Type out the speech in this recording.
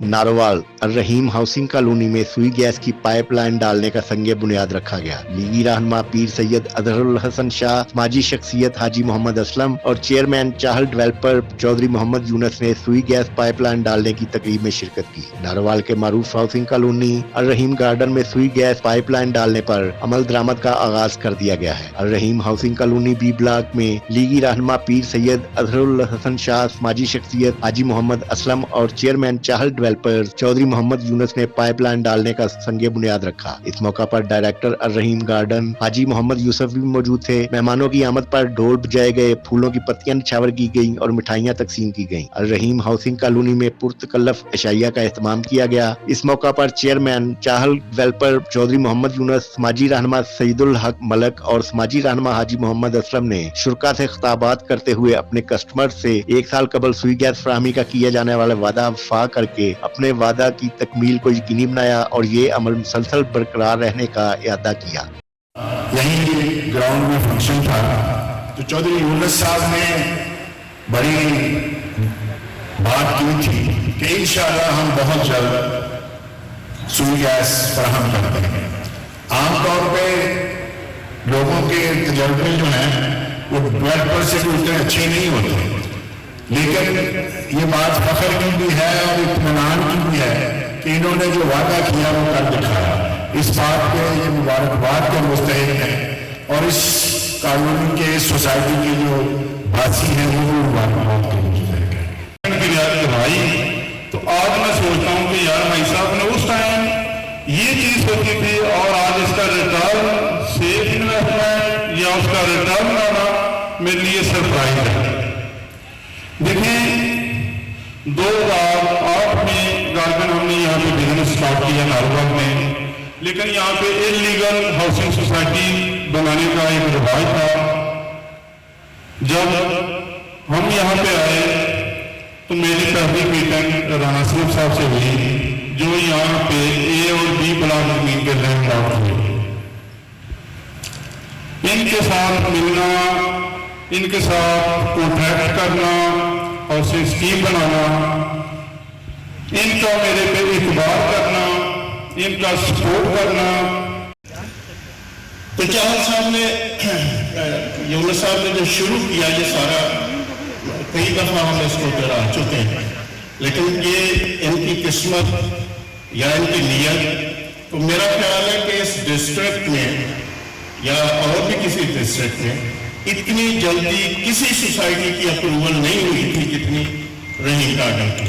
Narowal Ar-Rahim housing colony में सुई gas की पाइपलाइन डालने का संग बुनियाद रखा गया। लीगी रहनुमा पीर सैयद अजहरुल हसन शाह, समाजी शख्सियत हाजी मोहम्मद असलम और चेयरमैन चाहल डेवलपर चौधरी मोहम्मद यूनुस ने सुई गैस पाइपलाइन डालने की तकरीब में शिरकत की। नारोवाल के मारूफ हाउसिंग कॉलोनी अर्रहीम गार्डन में सुई गैस पाइपलाइन डालने पर अमल दरामद का आगाज कर दिया गया है। Ar-Rahim housing colony B block में लीगी रहनुमा पीर सैयद अजहरुल हसन शाह, समाजी शख्सियत हाजी मोहम्मद असलम और चेयरमैन चाहल डेवलपर चौधरी मोहम्मद यूनुस ने पाइपलाइन डालने का संग बुनियाद रखा। इस मौका पर डायरेक्टर अर्रहीम गार्डन हाजी मोहम्मद यूसुफ भी मौजूद थे। मेहमानों की आमद पर ढोल बजाए गए, फूलों की पत्तियां निछावर की गईं और मिठाइयां तकसीम की गईं। अर्रहीम हाउसिंग कॉलोनी में पुरतकल्लफ अशाइया का इहतमाम किया गया। इस मौका पर चेयरमैन चाहल डेवलपर चौधरी मोहम्मद यूनुस, समाजी रहनुमा सईदुल हक मलक और समाजी रहनुमा हाजी मोहम्मद असलम ने शुरका से खिताबात करते हुए अपने कस्टमर से 1 साल कबल सुई गैस फराहमी का किया जाने वाला वादा वफा करके अपने वादा की तकमील को यकीनी बनाया और ये अमल मुसलसल बरकरार रहने का इरादा किया। यही ग्राउंड में फंक्शन था तो चौधरी यूनुस साहब ने बड़ी बात की थी कि इंशाअल्लाह हम बहुत जल्द सुई गैस फराहम करते हैं। आमतौर पे लोगों के तजर्बे जो हैं वो डेवलपर से उतने अच्छे नहीं होते, लेकिन ये बात फख्र की भी है और इत्मीनान की भी है कि इन्होंने जो वादा किया वो कर दिखाया। इस बात पे ये मुबारकबाद के मुस्तहिक है और इस कॉलोनी के इस सोसाइटी के जो वासी हैं वो मुबारकबाद के मुस्तहिक है। भाई तो आज मैं सोचता हूँ कि यार भाई साहब ने उस टाइम ये चीज सोची थी और आज इसका रिटर्न सेफ इन्वेस्टमेंट या उसका रिटर्न आना मेरे लिए सरप्राइज है। देखिए 2008 में गार्डन हमने यहाँ पे बिजनेस स्टार्ट किया नारोवाल में, लेकिन यहाँ पे इलीगल हाउसिंग सोसाइटी बनाने का एक रिवाज था। जब हम यहाँ पे आए तो मेरी पहली मीटिंग राणा साहब से हुई जो यहाँ पे ए और बी ब्लॉक जमीन के लैंड आउट हुए। इनके साथ मिलना, इनके साथ कॉन्ट्रैक्ट करना और से स्कीम बनाना, इनका मेरे पे इतबार करना, इनका सपोर्ट करना। तो चाहल साहब ने यूनुस साहब ने जो शुरू किया ये सारा, कई दफा हम इसको दोहरा चुके हैं, लेकिन ये इनकी किस्मत या इनकी नीयत। तो मेरा ख्याल है कि इस डिस्ट्रिक्ट में या और भी किसी डिस्ट्रिक्ट में इतनी जल्दी किसी सोसाइटी की अप्रूवल नहीं हुई थी जितनी रहीम गार्डन की।